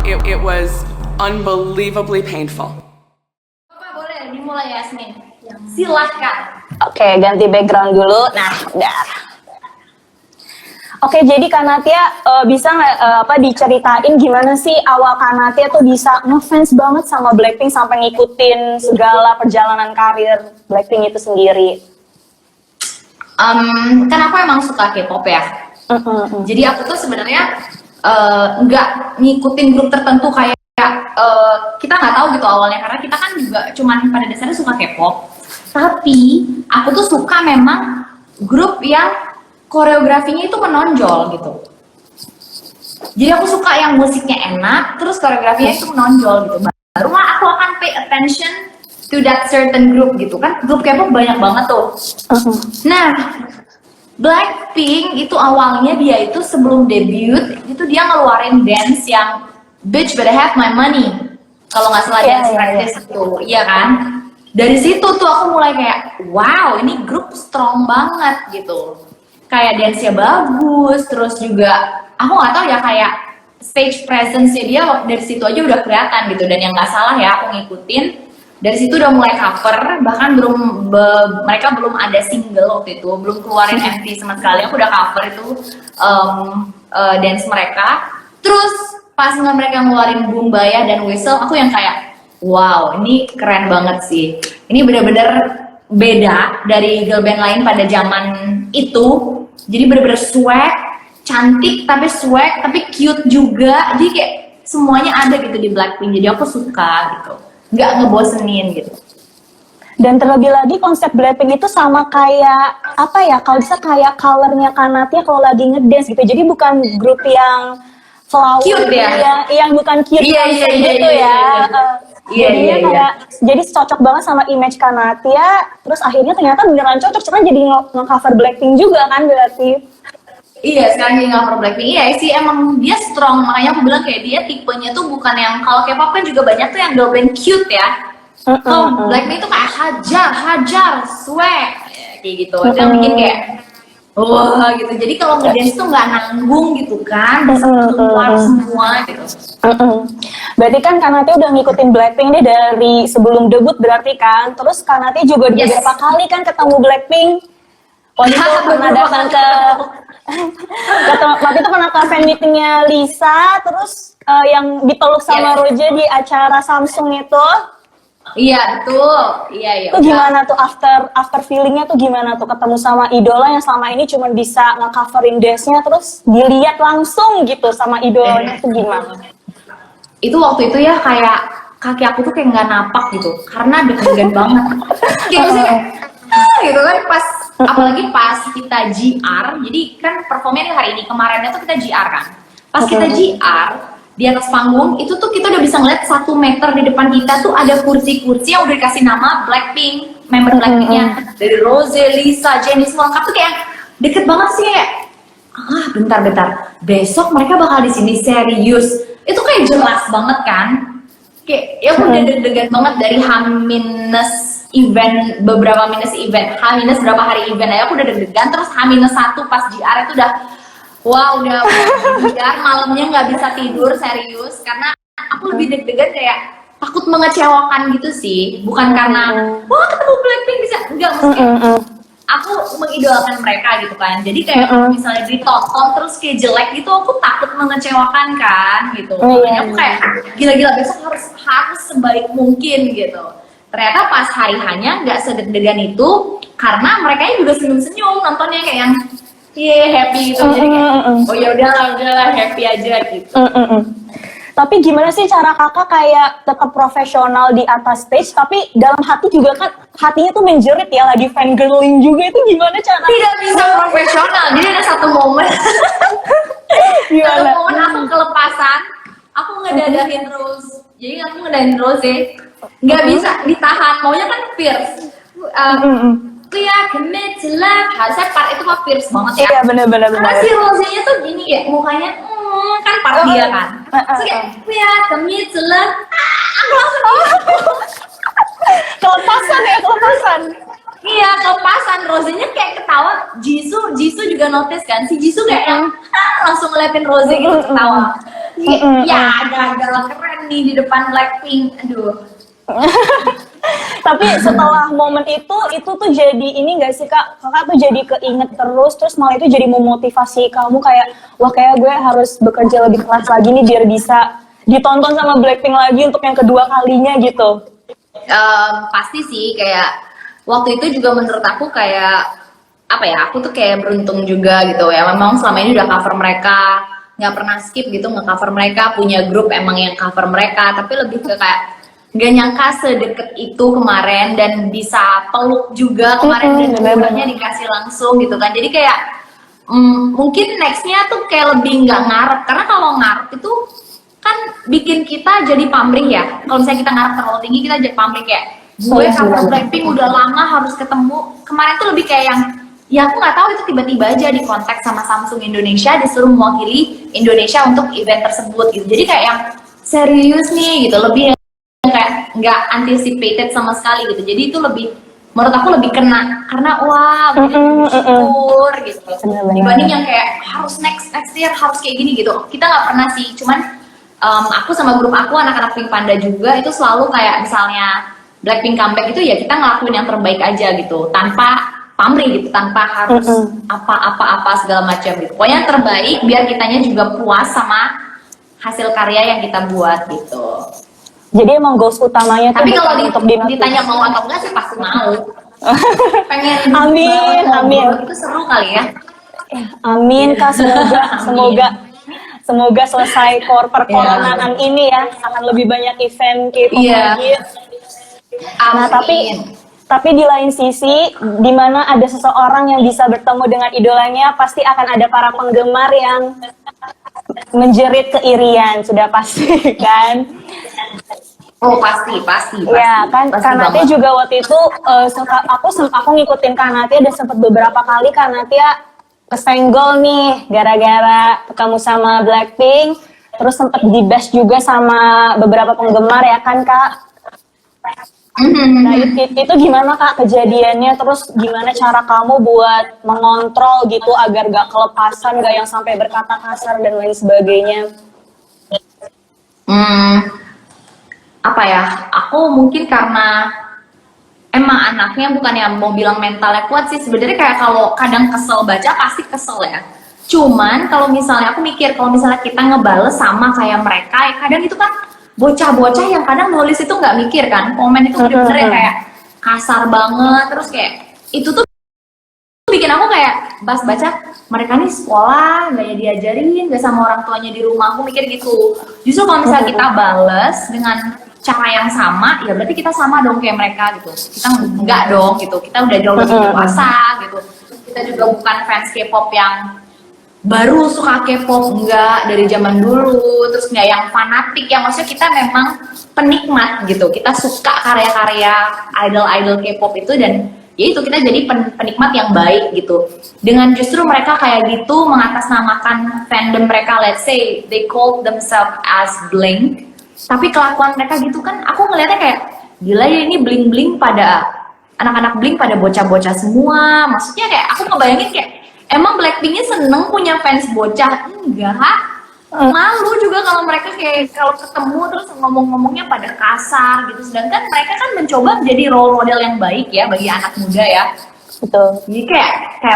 It was unbelievably painful. Bapak boleh dimulai Yasmin. Silahkan. Oke, ganti background dulu. Nah, udah. Oke, jadi Kak Natia bisa nggak diceritain gimana sih awal Kak Natia tuh bisa ngefans banget sama Blackpink sampai ngikutin segala perjalanan karir Blackpink itu sendiri? Kan aku emang suka K-pop ya. Jadi aku tuh sebenarnya nggak ngikutin grup tertentu kayak kita nggak tahu gitu awalnya karena kita kan juga cuman pada dasarnya suka K-pop. Tapi aku tuh suka memang grup yang koreografinya itu menonjol gitu. Jadi aku suka yang musiknya enak, terus koreografinya itu menonjol gitu. Baru aku akan pay attention to that certain group gitu kan. Grup K-pop banyak banget tuh. Nah, Blackpink itu awalnya dia itu sebelum debut itu dia ngeluarin dance yang Bitch Better Have My Money. Kalau nggak salah dance practice itu, iya kan? Dari situ tuh aku mulai kayak, wow ini grup strong banget gitu. Kayak dance-nya bagus, terus juga aku nggak tahu ya kayak stage presence-nya dia dari situ aja udah kelihatan gitu. Dan yang nggak salah ya aku ngikutin dari situ udah mulai cover, bahkan mereka belum ada single waktu itu, belum keluarin MV sama sekali. Aku udah cover itu dance mereka. Terus pas mereka ngeluarin Boom Baya dan Whistle, aku yang kayak wow ini keren banget sih. Ini bener-bener beda dari girl band lain pada zaman itu. Jadi bener-bener swag, cantik tapi swag, tapi cute juga. Jadi kayak semuanya ada gitu di Blackpink. Jadi aku suka gitu, nggak ngebosenin gitu. Dan terlebih lagi konsep Blackpink itu sama kayak apa ya? Kalau bisa kayak colornya Kak Natia kalau lagi ngedance gitu. Jadi bukan grup yang flower cute ya? Yang bukan cute gitu ya. Jadinya kayak jadi cocok banget sama image Kak Natia. Terus akhirnya ternyata beneran cocok, cuman jadi nge-cover Blackpink juga kan berarti. Iya, sekarang jadi nge-cover Blackpink. Iya sih, emang dia strong. Makanya aku bilang kayak dia tipenya tuh bukan yang, kalau K-pop kan juga banyak tuh yang girl band cute ya. Kalau Blackpink tuh kayak hajar, swag kayak gitu. Itu yang bikin kayak wah gitu. Jadi kalau ngedance tuh nggak nanggung gitu kan, bisa keluar semua gitu. Berarti kan Kak Natia udah ngikutin Blackpink nih dari sebelum debut berarti kan. Terus Kak Natia juga beberapa kali kan ketemu Blackpink. Waktu itu pernah datang waktu itu pernah ke fan meetingnya Lisa, terus yang dipeluk sama Roja di acara Samsung itu. Iya betul, iya. Itu gimana tuh after feelingnya tuh gimana tuh ketemu sama idola yang selama ini cuma bisa nge-coverin dance-nya terus dilihat langsung gitu sama idolanya tuh gimana? Itu waktu itu ya kayak kaki aku tuh kayak nggak napak gitu karena deg-degan banget. Kayak gitu kan pas apalagi pas kita GR, jadi kan performnya hari ini, kemarinnya tuh kita GR kan. Pas kita GR di atas panggung itu tuh kita udah bisa ngeliat 1 meter di depan kita tuh ada kursi-kursi yang udah dikasih nama Blackpink, member Blackpinknya dari Rose, Lisa, Jennie semua lengkap tuh kayak deket banget sih kayak bentar besok mereka bakal di sini serius. Itu kayak jelas banget kan, kayak ya udah deg-degan banget dari event, beberapa minus event, berapa hari event aja aku udah deg-degan. Terus H-1 pas GR itu udah wah udah GR malamnya nggak bisa tidur serius karena aku lebih deg-degan kayak takut mengecewakan gitu sih, bukan karena wah ketemu Blackpink bisa enggak, maksudnya aku mengidolakan mereka gitu kan. Jadi kayak misalnya ditonton terus kayak jelek gitu, aku takut mengecewakan kan gitu. Makanya aku kayak gila-gila besok harus sebaik mungkin gitu. Ternyata pas hari hanya nggak sedeg-degan itu karena mereka juga senyum-senyum nontonnya kayak yang happy gitu. Jadi kayak oh ya udahlah happy aja gitu. Tapi gimana sih cara kakak kayak tetap profesional di atas stage tapi dalam hati juga kan hatinya tuh menjerit ya, lagi fangirling juga, itu gimana cara? Tidak bisa profesional. Jadi ada satu momen aku kelepasan, aku ngedadahin Rose. Jadi aku ngedadahin Rose nggak bisa ditahan, maunya kan fierce. We are committed to love. Harusnya part itu mah fierce banget ya. Iya benar. Karena si Rose-nya tuh gini ya, mukanya kan part dia kan. Terus kayak we are committed to love. Aku langsung kelepasan. Iya, kelepasan. Rose-nya kayak ketawa. Jisoo juga notice kan. Si Jisoo kayak yang langsung ngeliatin Rose gitu ketawa. Ya agak-agak keren nih di depan Blackpink. Aduh. Tapi setelah momen itu tuh jadi ini gak sih Kak? Kakak tuh jadi keinget terus malah itu jadi memotivasi kamu kayak, wah kayak gue harus bekerja lebih keras lagi nih biar bisa ditonton sama Blackpink lagi untuk yang kedua kalinya gitu. Pasti sih, kayak waktu itu juga menurut aku kayak apa ya, aku tuh kayak beruntung juga gitu ya, memang selama ini udah cover mereka, nggak pernah skip gitu nge-cover mereka, punya grup emang yang cover mereka, tapi lebih ke kayak gak nyangka sedeket itu kemarin dan bisa peluk juga kemarin dan umurnya dikasih langsung gitu kan, jadi kayak mungkin nextnya tuh kayak lebih nggak ngarep, karena kalau ngarep itu kan bikin kita jadi pamrih ya, kalau misalnya kita ngarep terlalu tinggi kita jadi pamrih kayak gue cover Blackpink udah lama harus ketemu, kemarin tuh lebih kayak yang ya aku nggak tahu itu tiba-tiba aja di kontak sama Samsung Indonesia disuruh mewakili Indonesia untuk event tersebut gitu, jadi kayak yang serius nih gitu, lebih kayak nggak anticipated sama sekali gitu, jadi itu lebih menurut aku lebih kena karena wah bersyukur gitu dibanding yang kayak harus next year harus kayak gini gitu, kita nggak pernah sih, cuman aku sama grup aku anak-anak Pink Panda juga itu selalu kayak misalnya Blackpink comeback itu ya kita ngelakuin yang terbaik aja gitu tanpa pamrih gitu, tanpa harus apa-apa segala macam gitu, pokoknya yang terbaik biar kitanya juga puas sama hasil karya yang kita buat gitu. Jadi emang goals utamanya tuh tapi kalau untuk ditanya mau atau enggak sih pasti mau. Pengen amin itu seru kali ya. Amin Kak, semoga selesai perkoronaan ini ya, akan lebih banyak event K-pop lagi. Nah tapi di lain sisi, di mana ada seseorang yang bisa bertemu dengan idolanya, pasti akan ada para penggemar yang menjerit keirian, sudah pasti kan? Oh pasti. Ya kan, Kanatia juga waktu itu aku ngikutin Kanatia dan sempat beberapa kali Kanatia kesenggol nih gara-gara ketemu sama Blackpink, terus sempat di-bash juga sama beberapa penggemar ya kan Kak? Nah itu gimana Kak kejadiannya, terus gimana cara kamu buat mengontrol gitu agar gak kelepasan, gak yang sampai berkata kasar dan lain sebagainya? Apa ya, aku mungkin karena emang anaknya bukan yang mau bilang mentalnya kuat sih, sebenarnya kayak kalau kadang kesel baca pasti kesel ya, cuman kalau misalnya aku mikir kalau misalnya kita ngebales sama kayak mereka ya kadang itu kan bocah-bocah yang kadang nulis itu nggak mikir kan, komen itu bener-bener ya kayak kasar banget, terus kayak itu tuh bikin aku kayak pas baca mereka nih sekolah nggak ya diajarin nggak sama orang tuanya di rumah, aku mikir gitu. Justru kalau misalnya kita bales dengan cara yang sama ya berarti kita sama dong kayak mereka gitu, kita enggak dong gitu, kita udah jauh lebih dewasa gitu, kita juga bukan fans K-pop yang baru suka K-pop, enggak, dari zaman dulu, terus nggak yang fanatik, yang maksudnya kita memang penikmat gitu, kita suka karya-karya idol-idol K-pop itu, dan ya itu kita jadi penikmat yang baik gitu. Dengan justru mereka kayak gitu mengatasnamakan fandom mereka, let's say they call themselves as Blink, tapi kelakuan mereka gitu kan aku ngeliatnya kayak gila ya, ini Blink pada anak-anak Blink pada bocah-bocah semua, maksudnya kayak aku ngebayangin kayak emang Blackpinknya seneng punya fans bocah? Enggak, malu juga kalau mereka kayak kalau ketemu terus ngomong-ngomongnya pada kasar gitu, sedangkan mereka kan mencoba menjadi role model yang baik ya bagi anak muda ya. Betul. Jadi kayak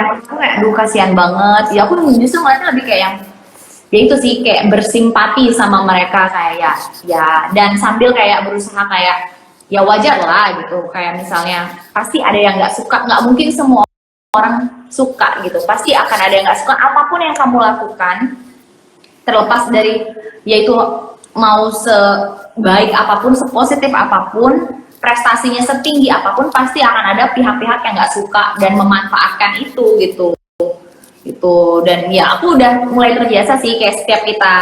menurutku kayak aduh kasihan banget ya, aku justru ngeliatnya lebih kayak yang ya itu sih, kayak bersimpati sama mereka kayak ya, dan sambil kayak berusaha kayak ya wajar lah gitu, kayak misalnya pasti ada yang nggak suka, nggak mungkin semua orang suka gitu, pasti akan ada yang nggak suka apapun yang kamu lakukan, terlepas dari yaitu mau sebaik apapun, sepositif apapun, prestasinya setinggi apapun, pasti akan ada pihak-pihak yang nggak suka dan memanfaatkan itu gitu. Dan ya aku udah mulai terbiasa sih, kayak setiap kita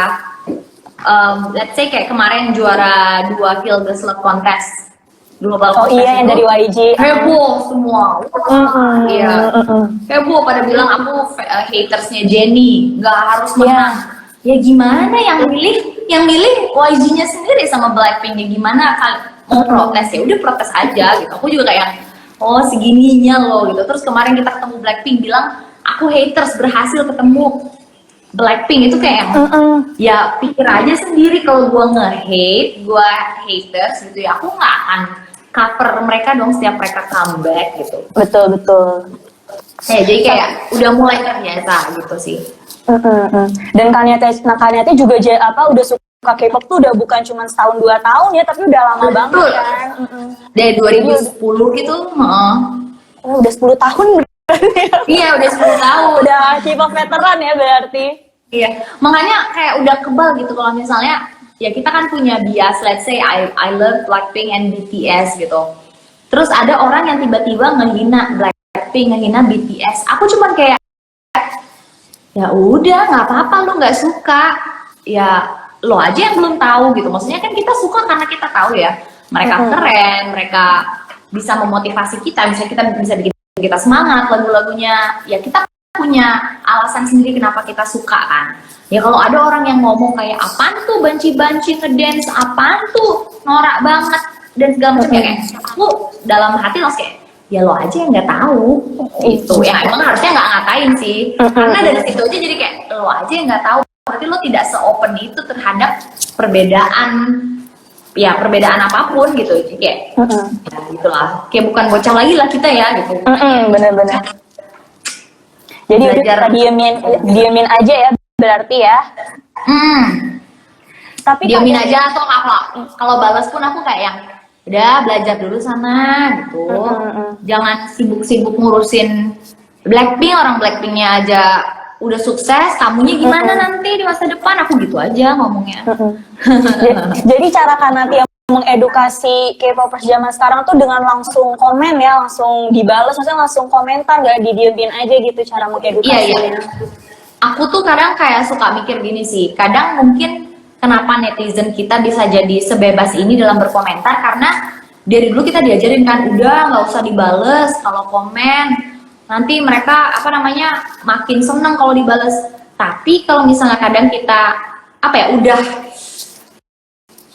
let's say kayak kemarin juara 2 Kildes Love Contest Global Contest, iya, yang dari YG heboh semua. Iya, heboh pada bilang aku hatersnya Jennie, nggak harus menang. Ya gimana, yang milih YG-nya sendiri sama Blackpink, ya gimana mau protes ya udah protes aja gitu. Aku juga kayak oh segininya loh gitu. Terus kemarin kita ketemu Blackpink bilang aku haters berhasil ketemu. Blackpink itu kayak ya pikir aja sendiri kalau gue nge-hate, gue haters gitu ya, aku nggak akan cover mereka dong setiap mereka comeback gitu. Betul betul. Jadi kayak udah mulai terbiasa gitu sih. Dan Kanyetia juga udah suka K-pop tuh udah bukan cuma setahun 2 tahun ya, tapi udah lama banget kan. Dari 2010 gitu, udah 10 tahun. Iya udah 10 tahun. Udah K-pop veteran ya berarti. Iya, makanya kayak udah kebal gitu kalau misalnya ya kita kan punya bias, let's say I love Blackpink and BTS gitu. Terus ada orang yang tiba-tiba ngehina Blackpink, ngehina BTS. Aku cuman kayak ya udah nggak apa-apa, lu nggak suka ya lo aja yang belum tahu gitu. Maksudnya kan kita suka karena kita tahu ya mereka keren, mereka bisa memotivasi kita, bisa bikin kita semangat lagu-lagunya. Ya kita punya alasan sendiri kenapa kita suka kan. Ya kalau ada orang yang ngomong kayak apaan tuh banci-banci ngedance, apaan tuh norak banget dan segala macam ya, kayak aku dalam hati langsung kayak ya lo aja yang nggak tahu itu ya, emang harusnya nggak ngatain sih, karena dari situ aja jadi kayak lo aja yang nggak tahu, berarti lo tidak se-open itu terhadap perbedaan apapun gitu. Jadi kayak ya gitulah, kayak bukan bocah lagi lah kita ya gitu. Bener-bener. Jadi udah diemin aja ya berarti ya. Tapi diemin aja, atau kalau balas pun aku kayak yang udah belajar dulu sana gitu. Jangan sibuk-sibuk ngurusin Blackpink, orang Blackpinknya aja udah sukses, kamunya gimana nanti di masa depan, aku gitu aja ngomongnya. Jadi cara Kanyetia mengedukasi K-popers zaman sekarang tuh dengan langsung komen ya, langsung dibales, maksudnya langsung komentar, gak didiemin aja gitu cara mengedukasinya. Iya. Aku tuh kadang kayak suka mikir gini sih, kadang mungkin kenapa netizen kita bisa jadi sebebas ini dalam berkomentar, karena dari dulu kita diajarin kan, udah nggak usah dibales kalau komen, nanti mereka makin seneng kalau dibales. Tapi kalau misalnya kadang kita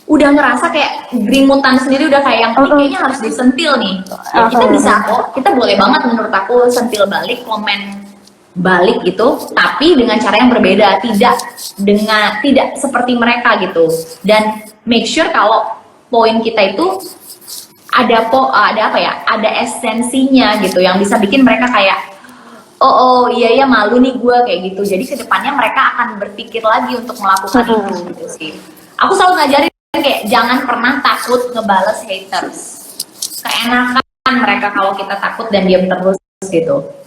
udah ngerasa kayak gerimutan sendiri, udah kayak yang kayaknya harus disentil nih. Ya kita bisa kok, kita boleh banget menurut aku sentil balik, komen balik gitu, tapi dengan cara yang berbeda, tidak seperti mereka gitu. Dan make sure kalau poin kita itu ada esensinya gitu, yang bisa bikin mereka kayak oh iya malu nih gue kayak gitu. Jadi kedepannya mereka akan berpikir lagi untuk melakukan itu gitu sih. Aku selalu ngajarin kayak jangan pernah takut ngebales haters. Keenakan mereka kalau kita takut dan diam terus gitu.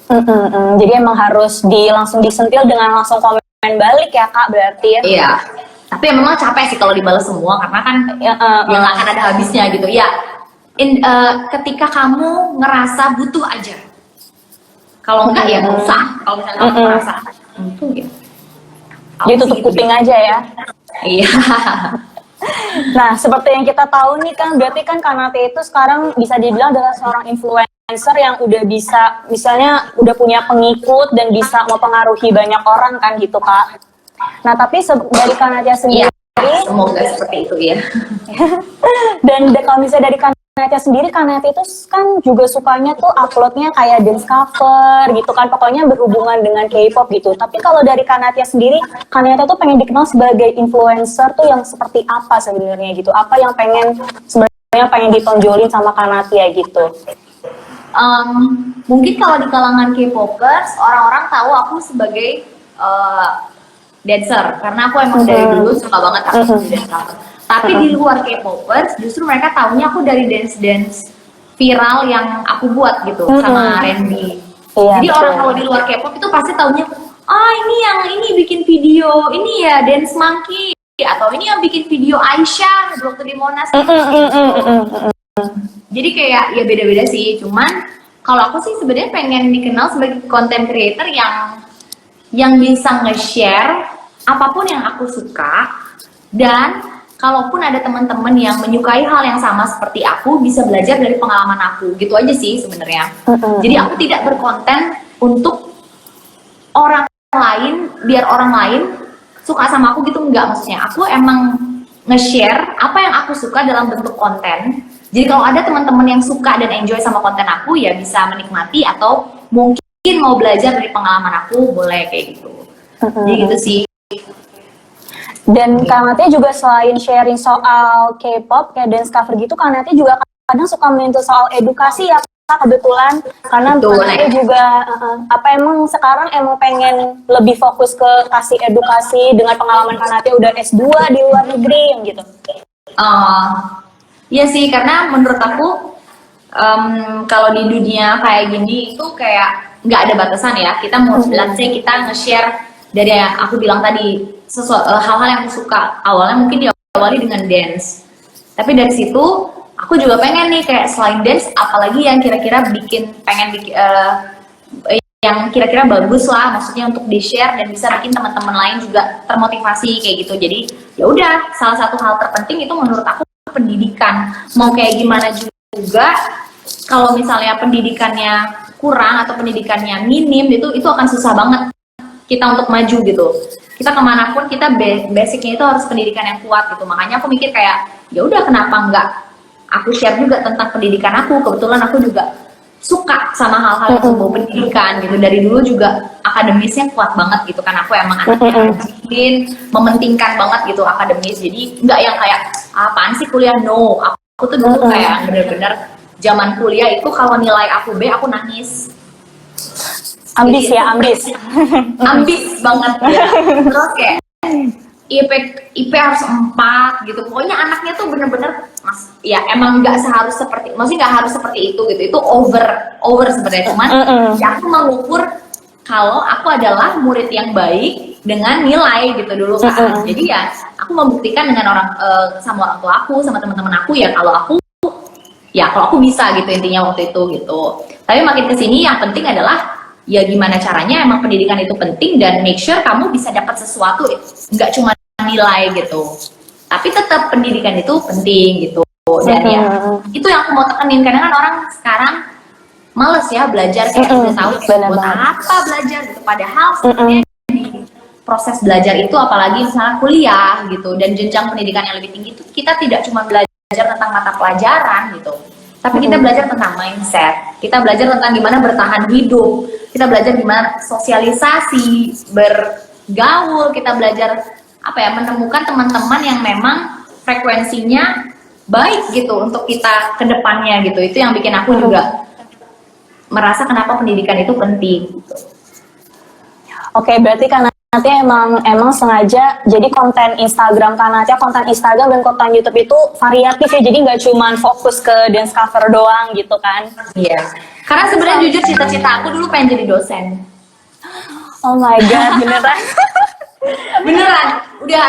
Jadi emang harus langsung disentil dengan langsung komen balik ya Kak berarti ya. Iya. Tapi memang capek sih kalau dibales semua, karena kan nggak akan ada habisnya gitu ya. Ketika kamu ngerasa butuh aja. Kalau enggak ya nggak usah. Kalau misalnya kamu ngerasa butuh ya. Jadi tutup kuping aja ya. Iya. Nah, seperti yang kita tahu nih kan, berarti kan Kanyetia itu sekarang bisa dibilang adalah seorang influencer yang udah bisa, misalnya udah punya pengikut dan bisa mempengaruhi banyak orang kan gitu Kak. Nah, tapi dari Kanyetia sendiri, semoga seperti itu ya. dan kalau misalnya dari Kanyetia sendiri, Kanyetia itu kan juga sukanya tuh uploadnya kayak dance cover gitu kan, pokoknya berhubungan dengan K-pop gitu. Tapi kalau dari Kanyetia sendiri, Kanyetia tuh pengen dikenal sebagai influencer tuh yang seperti apa sebenarnya gitu? Apa yang pengen ditonjolin sama Kanyetia gitu? Mungkin kalau di kalangan K-popers, orang-orang tahu aku sebagai dancer, karena aku emang dari dulu suka banget aku jadi dancer. Tapi di luar K-popers, justru mereka taunya aku dari dance viral yang aku buat gitu sama Randy. Jadi orang kalau di luar K-pop itu pasti taunya, ini bikin video, ini ya Dance Monkey, atau ini yang bikin video Aisyah waktu di Monas. Jadi kayak ya beda-beda sih. Cuman kalau aku sih sebenarnya pengen dikenal sebagai content creator yang bisa nge-share apapun yang aku suka, dan kalaupun ada teman-teman yang menyukai hal yang sama seperti aku, bisa belajar dari pengalaman aku. Gitu aja sih sebenarnya. Jadi aku tidak berkonten untuk orang lain, biar orang lain suka sama aku gitu, enggak. Maksudnya aku emang nge-share apa yang aku suka dalam bentuk konten. Jadi kalau ada teman-teman yang suka dan enjoy sama konten aku, ya bisa menikmati, atau mungkin mau belajar dari pengalaman aku, boleh kayak gitu. Jadi gitu sih. Dan Kak Natia juga selain sharing soal K-pop kayak dance cover gitu, Kak Natia juga kadang suka menyentuh soal edukasi ya Kak, kebetulan karena Betul, Kak Natia juga apa emang sekarang emang pengen lebih fokus ke kasih edukasi dengan pengalaman Kak Natia udah S2 di luar negeri gitu. Iya sih, karena menurut aku kalau di dunia kayak gini itu kayak nggak ada batasan ya. Kita mau let's say kita nge-share dari yang aku bilang tadi hal-hal yang aku suka. Awalnya mungkin diawali dengan dance, tapi dari situ aku juga pengen nih kayak selain dance, apalagi yang kira-kira pengen bikin yang kira-kira bagus lah, maksudnya untuk di-share dan bisa bikin teman-teman lain juga termotivasi kayak gitu. Jadi ya udah, salah satu hal terpenting itu menurut aku pendidikan. Mau kayak gimana juga, kalau misalnya pendidikannya kurang atau pendidikannya minim itu akan susah banget kita untuk maju gitu. Kita kemanapun kita basicnya itu harus pendidikan yang kuat gitu. Makanya aku mikir kayak ya udah, kenapa enggak aku share juga tentang pendidikan aku. Kebetulan aku juga suka sama hal-hal yang berbau pendidikan gitu. Dari dulu juga akademisnya kuat banget gitu kan. Aku emang anaknya rajin, mementingkan banget gitu akademis. Jadi nggak yang kayak apaan sih kuliah, no. Aku tuh dulu kayak bener-bener zaman kuliah itu kalau nilai aku B aku nangis. Ambis ya, ambis. Ambis banget ya. Terus kayak IP harus 4 gitu. Pokoknya anaknya tuh bener-bener ya emang nggak seharus seperti, maksudnya nggak harus seperti itu gitu. Itu over sebenarnya. Cuman ya aku mengukur kalau aku adalah murid yang baik dengan nilai gitu dulu kan. Jadi ya aku membuktikan dengan sama orang tua aku, sama teman-teman aku ya kalau aku bisa gitu intinya waktu itu gitu. Tapi makin kesini yang penting adalah ya gimana caranya emang pendidikan itu penting dan make sure kamu bisa dapat sesuatu, nggak cuma nilai gitu. Tapi tetap pendidikan itu penting gitu. Dan ya itu yang aku mau tekenin. Kadang kan orang sekarang males ya belajar, kayak udah tahu buat apa belajar gitu. Padahal sebenarnya di proses belajar itu, apalagi misalnya kuliah gitu dan jenjang pendidikan yang lebih tinggi itu, kita tidak cuma belajar tentang mata pelajaran gitu, tapi kita belajar tentang mindset, kita belajar tentang gimana bertahan hidup, kita belajar gimana sosialisasi, bergaul, kita belajar menemukan teman-teman yang memang frekuensinya baik gitu untuk kita ke depannya gitu. Itu yang bikin aku juga merasa kenapa pendidikan itu penting gitu. Oke, berarti Kak Natia emang sengaja jadi konten Instagram Kak Natia, konten Instagram dan konten YouTube itu variatif ya, jadi nggak cuma fokus ke dance cover doang gitu kan? Iya, karena sebenarnya jujur cita-cita aku dulu pengen jadi dosen. Oh my god, beneran? Beneran, udah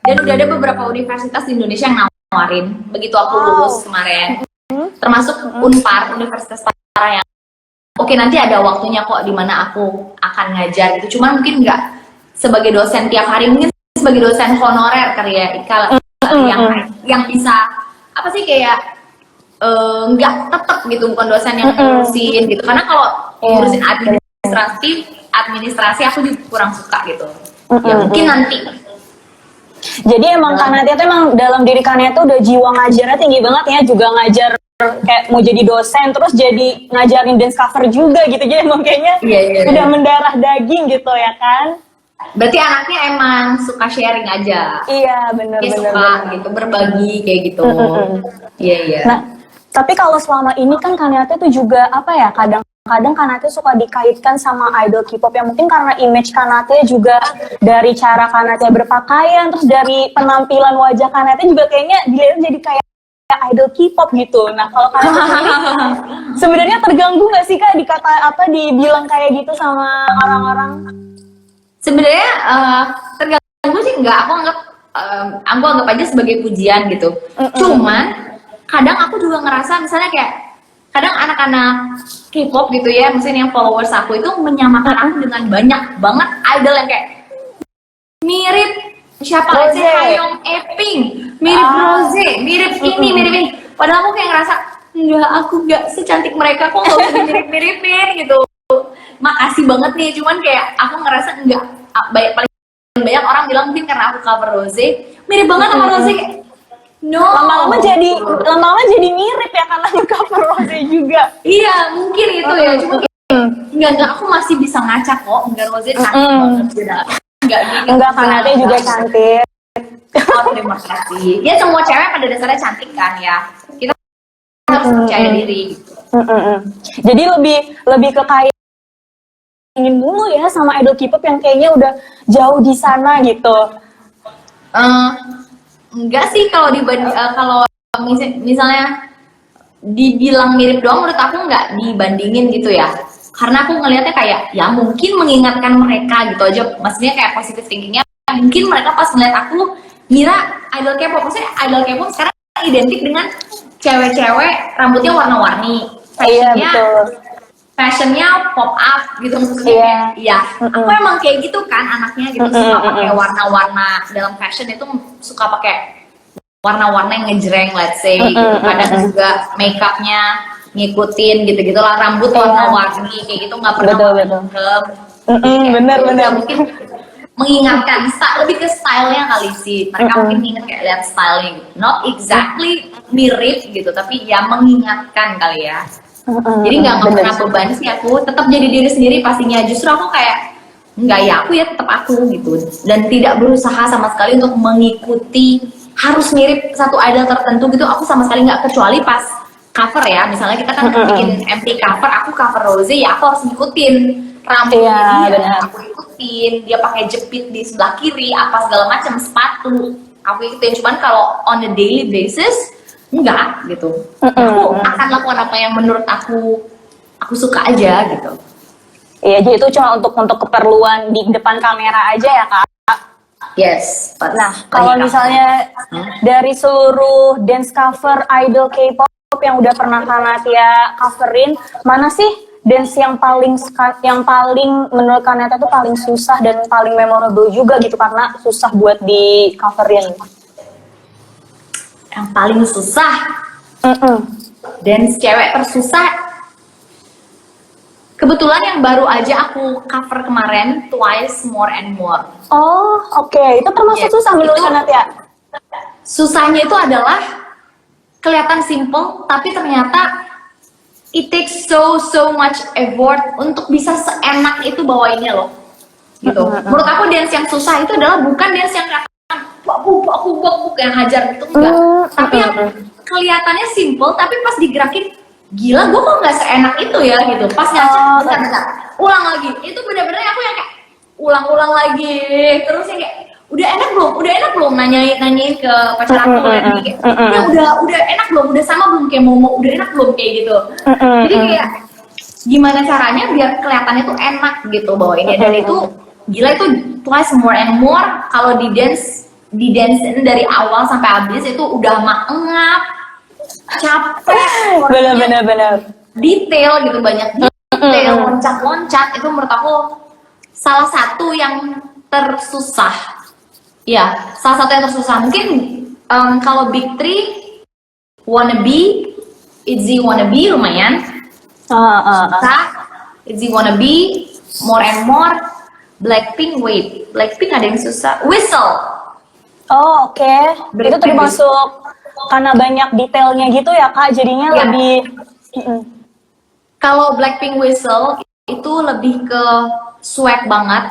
ada beberapa universitas di Indonesia yang nawarin begitu aku lulus kemarin, termasuk Unpar, Universitas Parayangan. Oke, nanti ada waktunya kok dimana aku akan ngajar gitu. Cuman mungkin nggak sebagai dosen tiap hari, mungkin sebagai dosen honorer kali ya, yang bisa kayak nggak tetap gitu, bukan dosen yang ngurusin gitu. Karena kalau ngurusin administrasi aku juga kurang suka gitu. Ya mungkin nanti. Jadi emang Kak Natia tuh emang dalam diri Kak Natia tuh udah jiwa ngajarnya tinggi banget ya, juga ngajar kayak mau jadi dosen terus jadi ngajarin dance cover juga gitu. Jadi emang kayaknya udah mendarah daging gitu ya kan. Berarti anaknya emang suka sharing aja. Iya, bener. Gitu, berbagi kayak gitu. Iya. Nah, tapi kalau selama ini kan Kak Natia tuh juga kadang-kadang Kak Natia suka dikaitkan sama idol K-pop yang mungkin karena image Kak Natia juga dari cara Kak Natia berpakaian, terus dari penampilan wajah Kak Natia juga kayaknya dilihat jadi kayak idol K-pop gitu. Nah, kalau Kak Natia sebenarnya terganggu nggak sih Kak dibilang kayak gitu sama orang-orang? Sebenarnya terganggu sih enggak. Aku anggap aja sebagai pujian gitu. Cuman kadang aku juga ngerasa misalnya kayak kadang anak-anak K-pop gitu ya, misalnya yang followers aku itu menyamakan aku dengan banyak banget idol yang kayak mirip siapa aja, Hayoung Eping, mirip Rose, mirip ini. Padahal aku kayak ngerasa enggak, aku nggak secantik mereka, kok nggak usah mirip-miripin gitu. Makasih banget nih, cuman kayak aku ngerasa enggak. Paling banyak orang bilang mungkin karena aku cover Rose, mirip banget sama Rose. No. Lama-lama jadi mirip ya karena cover Rose juga. Iya, mungkin itu ya. Cuma Enggak, aku masih bisa ngaca kok. Enggak, Rose cantik banget. Enggak gitu. Enggak, Kanate juga cantik. Oh, terima kasih. Ya semua cewek pada dasarnya cantik kan ya. Kita harus percaya diri. Jadi lebih ke kayak ingin dulu ya sama idol K-pop yang kayaknya udah jauh di sana gitu. Enggak sih kalau kalau misalnya dibilang mirip doang, menurut aku nggak dibandingin gitu ya. Karena aku ngelihatnya kayak ya mungkin mengingatkan mereka gitu aja. Maksudnya kayak positive thinkingnya. Mungkin mereka pas ngeliat aku ngira idol K-pop, maksudnya idol K-pop sekarang identik dengan cewek-cewek rambutnya warna-warni, fashionnya pop up gitu, maksudnya iya. Aku emang kayak gitu kan anaknya gitu, suka pakai warna-warna dalam fashion itu, suka pakai warna-warna yang ngejreng, let's say gitu. Kadang juga makeupnya ngikutin gitu-gitu lah, rambut warna-warni kayak gitu, nggak pernah warna hitam. Bener. Mungkin mengingatkan lebih ke stylenya kali sih, mereka mungkin inget kayak lihat stylenya gitu, not exactly mirip gitu, tapi ya mengingatkan kali ya. Jadi nggak pernah beban sih, aku tetap jadi diri sendiri pastinya. Justru aku kayak nggak ya, aku ya tetap aku gitu, dan tidak berusaha sama sekali untuk mengikuti harus mirip satu idol tertentu gitu. Aku sama sekali nggak, kecuali pas cover ya, misalnya kita kan bikin MV cover, aku cover Rose ya aku harus ngikutin rambutnya dia, aku ikutin dia pakai jepit di sebelah kiri apa segala macam, sepatu aku ikutin. Cuman kalau on a daily basis enggak gitu. Aku akan lakukan apa yang menurut aku suka aja gitu. Iya, jadi itu cuma untuk keperluan di depan kamera aja ya Kak? Yes. Nah, kalau misalnya dari seluruh dance cover idol K-pop yang udah pernah Kak Natia coverin, mana sih dance yang paling menurut Kak Natia tuh paling susah dan paling memorable juga gitu, karena susah buat di coverin? Yang paling susah, dance cewek tersusah, kebetulan yang baru aja aku cover kemarin, Twice More and More. Oh, oke. Itu termasuk susah menurut Kak Natia? Susahnya itu adalah kelihatan simple, tapi ternyata it takes so much effort untuk bisa seenak itu bawainnya loh. Gitu. Menurut aku dance yang susah itu adalah bukan dance yang buk yang hajar gitu, enggak. Tapi yang kelihatannya simple, tapi pas digerakin, gila gue kok nggak seenak itu ya gitu. Pas nyacak, bentar, ulang lagi. Itu bener-bener aku yang kayak ulang-ulang lagi, terus yang kayak udah enak belum nanyain ke pacar aku lagi kayak udah enak belum, udah sama belum kayak mau udah enak belum kayak gitu. Jadi kayak gimana caranya biar kelihatannya tuh enak gitu bawainnya, dan itu gila, itu Twice More and More kalau di dance dari awal sampai habis itu udah maengap, capek, bener detail gitu, banyak detail, loncat-loncat. Itu menurut aku salah satu yang tersusah. Ya, salah satu yang tersusah. Mungkin kalau Big Three, Wannabe, Itzy Wannabe lumayan. Itzy Wannabe, More and More, Blackpink ada yang susah. Whistle. Oh, oke. Itu termasuk karena banyak detailnya gitu ya Kak, jadinya lebih. Kalau Blackpink Whistle itu lebih ke swag banget,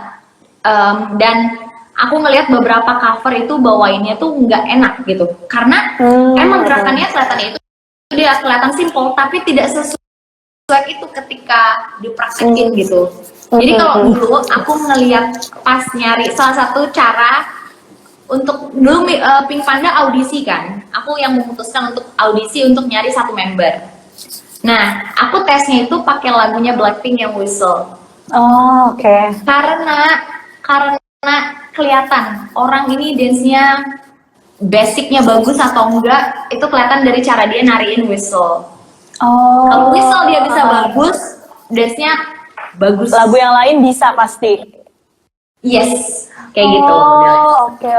dan aku ngelihat beberapa cover itu bawainnya tuh nggak enak gitu, karena emang gerakannya kelihatannya itu dia kelihatan simple, tapi tidak sesuai itu ketika dipraktekin gitu. Jadi kalau dulu aku ngelihat pas nyari salah satu cara untuk dulu Pink Panda audisi kan, aku yang memutuskan untuk audisi untuk nyari satu member. Nah, aku tesnya itu pakai lagunya Blackpink yang Whistle. Oh, oke. Karena kelihatan orang ini dance-nya basicnya bagus atau enggak, itu kelihatan dari cara dia nariin whistle. Oh. Kalau whistle dia bisa bagus, dance-nya bagus. Lagu yang lain bisa pasti. Yes, kayak gitu. Oh, oke.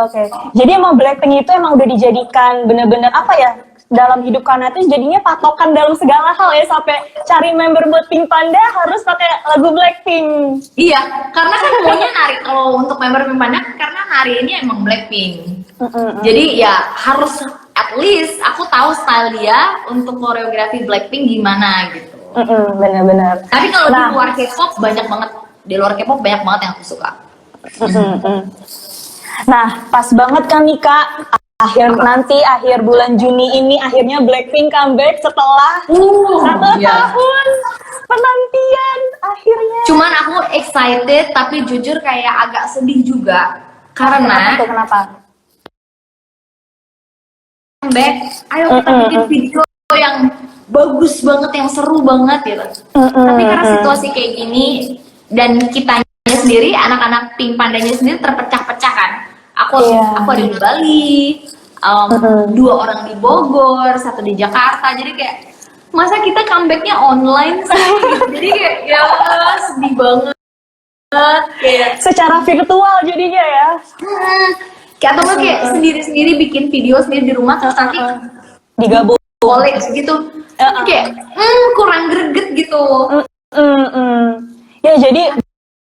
Jadi emang Blackpink itu emang udah dijadikan bener-bener apa ya, dalam hidup Kanatis jadinya patokan dalam segala hal ya, sampai cari member buat Pink Panda harus pakai lagu Blackpink. Iya, karena kan maunya nari kalau untuk member Pink Panda, karena nari ini emang Blackpink. Jadi ya harus at least aku tahu style dia untuk koreografi Blackpink gimana gitu. Bener-bener. Tapi kalau di luar K-pop banyak banget, di luar K-pop banyak banget yang aku suka. Nah, pas banget kan nih Kak, akhir bulan Juni ini akhirnya Blackpink comeback setelah 1 tahun penantian akhirnya. Cuman aku excited tapi jujur kayak agak sedih juga karena Kenapa? comeback, ayo kita bikin video yang bagus banget, yang seru banget gitu. Tapi karena situasi kayak gini dan kitanya sendiri, anak-anak Pink Pandanya sendiri terpecah-pecah kan. Aku ada di Bali, 2 orang di Bogor, 1 di Jakarta. Jadi kayak masa kita comebacknya online sih? Jadi kayak ya sedih banget. Kayak Secara virtual jadinya ya. Kayak atau kayak sendiri-sendiri bikin video sendiri di rumah terus nanti digabung college gitu. Kayak kurang greget gitu. Ya jadi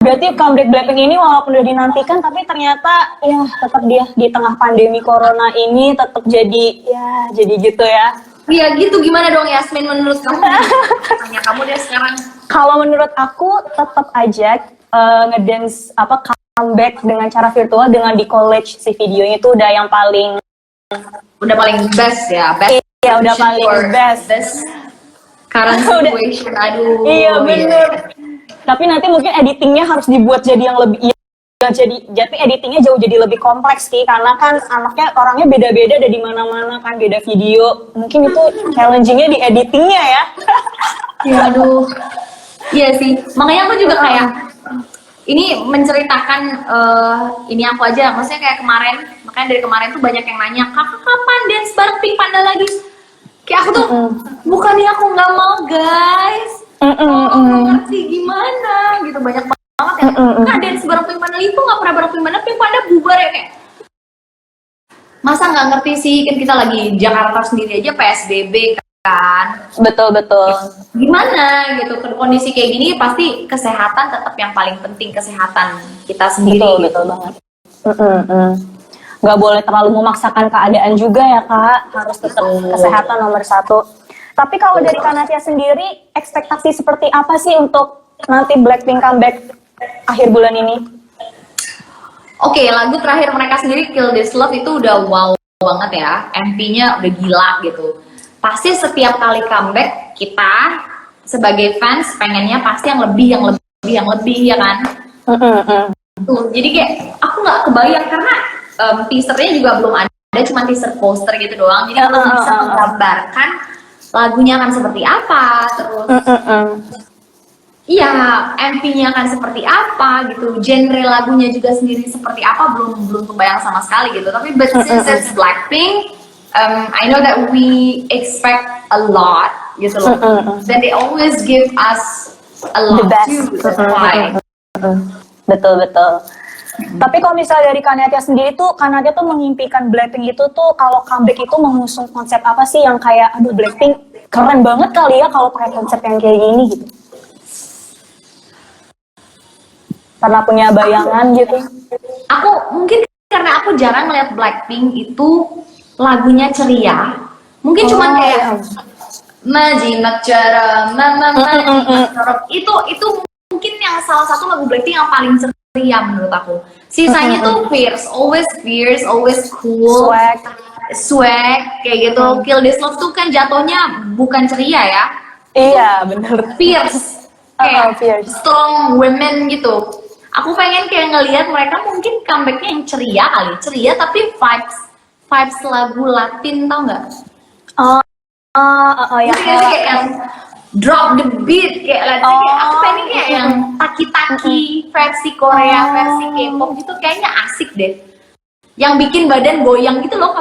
berarti comeback Blackpink ini walaupun udah dinantikan tapi ternyata ya tetap dia di tengah pandemi corona ini tetap jadi gitu ya. Iya gitu, gimana dong Yasmin menurut kamu? Tanya kamu deh sekarang. Kalau menurut aku tetap aja ngedance comeback dengan cara virtual dengan di college si videonya itu udah yang paling best ya, best. Iya udah paling best. Current situation, aduh. Iya bener. Tapi nanti mungkin editingnya harus dibuat jadi yang lebih jadi editingnya jauh jadi lebih kompleks sih karena kan anaknya orangnya beda-beda ada di mana-mana kan beda video. Mungkin itu challengingnya di editingnya ya. Ya aduh. Iya sih. Makanya aku juga kayak ini menceritakan ini aku aja, maksudnya kayak kemarin, makanya dari kemarin tuh banyak yang nanya, kakak kapan dance bareng Pink Panda lagi? Kayak aku tuh, bukannya aku nggak mau guys, aku ngerti gimana gitu, banyak banget yang, kak dance bareng Pink Panda itu nggak pernah bareng Pink Panda bubar ya kayak, masa nggak ngerti sih, kan kita lagi Jakarta sendiri aja PSBB kan. Betul. Gimana gitu, kondisi kayak gini pasti kesehatan tetap yang paling penting, kesehatan kita sendiri. Betul banget. Nggak boleh terlalu memaksakan keadaan juga ya Kak, harus tetap kesehatan nomor 1. Tapi kalau dari Kanatia sendiri, ekspektasi seperti apa sih untuk nanti Blackpink comeback akhir bulan ini? Oke, lagu terakhir mereka sendiri Kill This Love itu udah wow banget ya, MP-nya udah gila gitu. Pasti setiap kali comeback kita sebagai fans pengennya pasti yang lebih ya kan. Tuh, jadi kayak aku nggak kebayang karena teasernya juga belum ada, cuma teaser poster gitu doang. Jadi belum bisa menggambarkan lagunya akan seperti apa, terus iya MP-nya akan seperti apa gitu, genre lagunya juga sendiri seperti apa belum kebayang sama sekali gitu. Tapi but since it's Blackpink, I know that we expect a lot gitu loh. Then they always give us a lot too. That's why. Betul. Tapi kalau misalnya dari Kanatia sendiri tuh, Kanatia tuh mengimpikan Blackpink itu tuh kalau comeback itu mengusung konsep apa sih yang kayak aduh Blackpink keren banget kali ya kalau pakai konsep yang kayak gini gitu. Pernah punya bayangan gitu? Aku mungkin karena aku jarang ngeliat Blackpink itu lagunya ceria, mungkin cuman kayak Majimak Cara itu mungkin yang salah satu lagu Blackpink yang paling ceria menurut aku. Sisanya tuh fierce, always cool, swag kayak gitu. Kill This Love tuh kan jatuhnya bukan ceria ya. Iya bener. Fierce, kayak strong women gitu. Aku pengen kayak ngelihat mereka mungkin comebacknya yang ceria kali, ceria tapi vibes lagu Latin, tau nggak? Ya. Kayak yang drop the beat kayak Latin. Kayak aku pengen kayak yang taki-taki versi Korea, versi K-pop gitu kayaknya asik deh. Yang bikin badan goyang gitu loh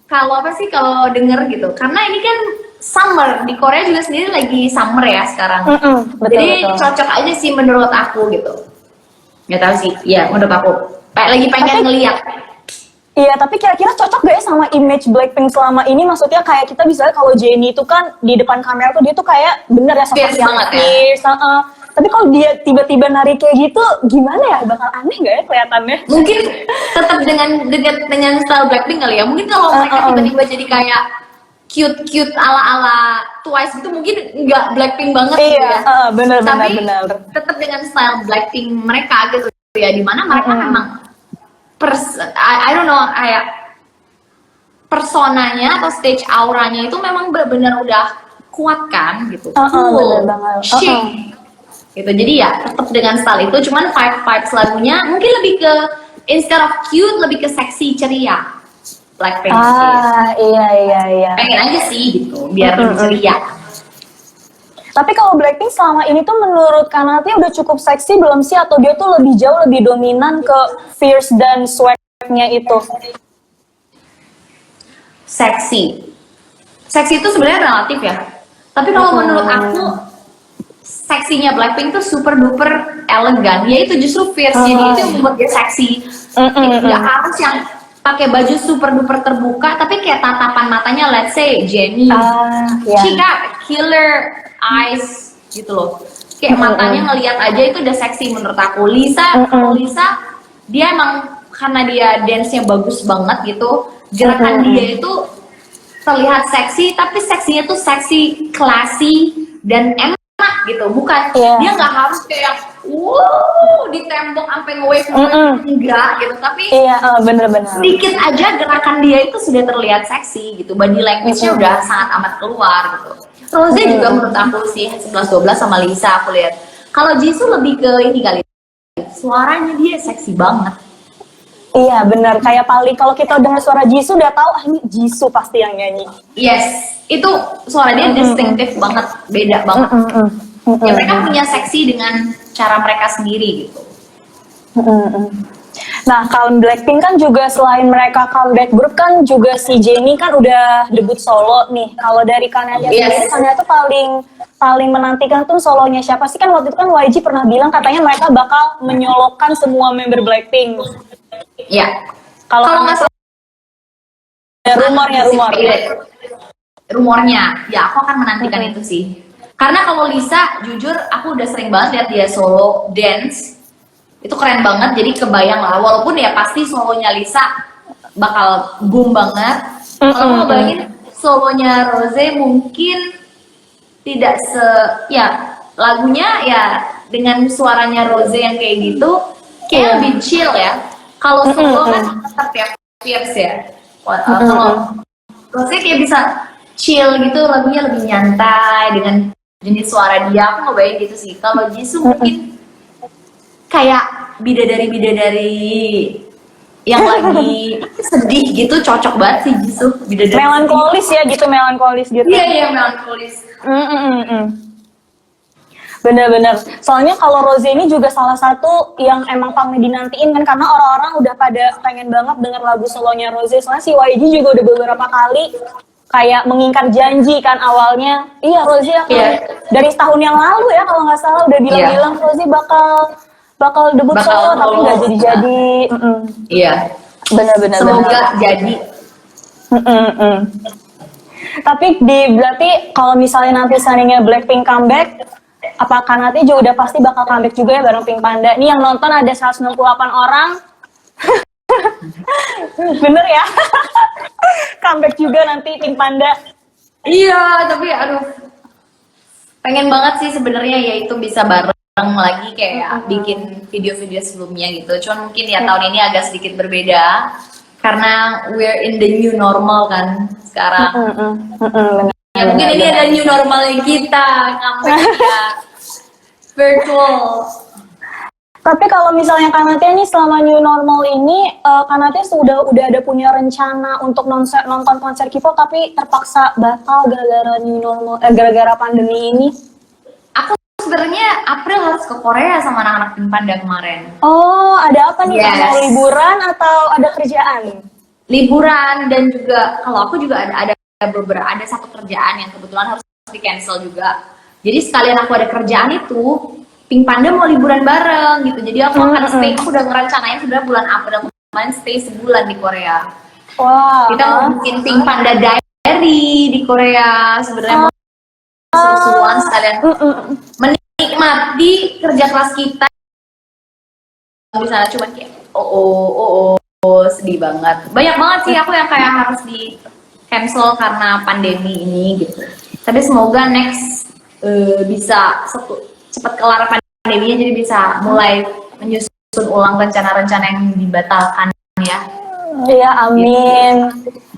kalau apa sih kalau denger gitu. Karena ini kan summer di Korea juga sendiri lagi summer ya sekarang. Jadi cocok aja sih menurut aku gitu. Nggak tahu sih, ya menurut aku. Lagi pengen ngeliat. Iya, tapi kira-kira cocok gak ya sama image Blackpink selama ini? Maksudnya kayak kita bisa kalau Jennie itu kan di depan kamera tuh dia tuh kayak bener ya sosok yang fierce. Tapi kalau dia tiba-tiba nari kayak gitu, gimana ya? Bakal aneh gak ya kelihatannya? Mungkin tetap dengan style Blackpink kali ya. Mungkin kalau mereka tiba-tiba jadi kayak cute ala Twice gitu, mungkin nggak Blackpink banget gitu Iya, ya. bener. Tapi tetap dengan style Blackpink mereka gitu ya, dimana mereka memang I don't know, kayak personanya atau stage auranya itu memang benar-benar udah kuat kan gitu, cool, bener banget. chic gitu. Jadi ya tetap dengan style itu, cuman vibes lagunya mungkin lebih ke, instead of cute, lebih ke seksi, ceria. Blackpink sih. Iya. Pengen aja sih gitu, biar lebih ceria. Tapi kalau Blackpink selama ini tuh menurut Kanatia udah cukup seksi belum sih? Atau dia tuh lebih jauh lebih dominan ke fierce dan swag-nya itu? Seksi itu sebenarnya relatif ya. Tapi kalau menurut aku, seksinya Blackpink tuh super duper elegan. Ya itu justru fierce, jadi itu yang membuat dia seksi. Nggak harus yang pakai baju super duper terbuka, tapi kayak tatapan matanya, let's say Jennie, she got killer eyes gitu loh. Kayak matanya ngelihat aja itu udah seksi menurut aku. Lisa dia emang karena dia dance-nya bagus banget gitu, gerakan dia itu terlihat seksi, tapi seksinya tuh seksi, classy, dan enak gitu. Bukan dia nggak harus kayak di tembok sampai nge-wave enggak gitu, tapi bener-bener sedikit aja gerakan dia itu sudah terlihat seksi gitu. Body language-nya udah sangat amat keluar gitu. Rose juga menurut aku sih 11-12 sama Lisa aku lihat. Kalau Jisoo lebih ke ini kali, suaranya dia seksi banget. Iya benar, kayak paling kalau kita dengar suara Jisoo udah tahu ini Jisoo pasti yang nyanyi. Yes, itu suara dia distinctive banget, beda banget. Ya mereka punya seksi dengan cara mereka sendiri gitu. Nah, kalau Blackpink kan juga selain mereka comeback group kan juga si Jennie kan udah debut solo nih. Kalau dari Kanatia sendiri, Kanatia tuh paling menantikan tuh solonya siapa sih? Kan waktu itu kan YG pernah bilang katanya mereka bakal menyolokan semua member Blackpink. Iya. Kalau nggak salah rumornya, ya aku akan menantikan itu sih. Karena kalau Lisa, jujur aku udah sering banget lihat dia solo dance. Itu keren banget, jadi kebayang lah. Walaupun ya pasti solonya Lisa bakal boom banget. Kalau mau bayangin solonya Rose mungkin tidak lagunya ya dengan suaranya Rose yang kayak gitu, kayak lebih chill ya. Kalau solo kan tetap ya fierce ya. Kalau Rose kayak bisa chill gitu, lagunya lebih nyantai dengan jenis suara dia. Aku ngebayang gitu sih. Kalau Jisoo mungkin kayak bidadari yang lagi sedih gitu, cocok banget sih Jisoo. Bidadari melankolis ya gitu, melankolis gitu. Iya melankolis. Bener-bener. Soalnya kalau Rose ini juga salah satu yang emang paling dinantiin kan, karena orang-orang udah pada pengen banget denger lagu solonya Rose. Soalnya si YG juga udah beberapa kali kayak mengingkar janji kan awalnya. Iya Rose dari tahun yang lalu ya kalau nggak salah udah bilang-bilang Rose bakal debut solo tapi nggak jadi-jadi. Iya. Bener-bener. Semoga jadi. Tapi berarti kalau misalnya nanti seandainya Blackpink comeback, apakah nanti juga udah pasti bakal comeback juga ya bareng Pink Panda? Nih yang nonton ada 168 orang. Bener ya? Comeback juga nanti Pink Panda. Iya, tapi aduh. Pengen banget sih sebenarnya ya itu bisa bareng lagi kayak bikin video-video sebelumnya gitu. Cuman mungkin ya tahun ini agak sedikit berbeda karena we're in the new normal kan sekarang. Ya mungkin ini ada new normalnya kita, comeback-nya virtual. Tapi kalau misalnya Kanatia nih selama new normal ini, Kanatia sudah ada punya rencana untuk nonton konser K-pop tapi terpaksa batal gara-gara new normal, gara-gara pandemi ini? Aku sebenarnya April harus ke Korea sama anak-anak Pink Panda kemarin. Oh, ada apa nih? Mau liburan atau ada kerjaan? Liburan, dan juga kalau aku juga ada satu kerjaan yang kebetulan harus di cancel juga. Jadi sekalian aku ada kerjaan itu, Pink Panda mau liburan bareng gitu. Jadi aku akan stay, aku udah ngerencanain sudah bulan April kemarin stay sebulan di Korea. Wow. Kita mau bikin Pink Panda Diary di Korea. Sebenarnya mau seru-seruan sekalian menikmati kerja keras kita di sana, cuman kayak sedih banget. Banyak banget sih aku yang kayak harus cancel karena pandemi ini gitu. Tapi semoga next bisa cepat kelar pandeminya, jadi bisa mulai menyusun ulang rencana-rencana yang dibatalkan ya. Iya, amin.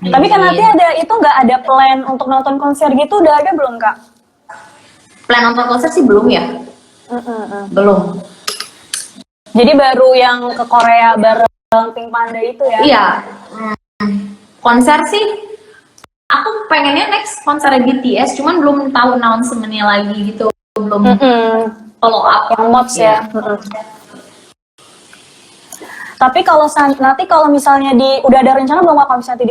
Gitu. Tapi kan nanti nggak ada plan untuk nonton konser gitu, udah ada belum Kak? Plan nonton konser sih belum ya. Belum. Jadi baru yang ke Korea bareng Pink Panda itu ya? Iya. Konser sih, aku pengennya next konser BTS, cuman belum tahu announcement-nya lagi gitu, belum follow up. Yang MOPS ya. Tapi kalau nanti kalau misalnya udah ada rencana belum kalau misalnya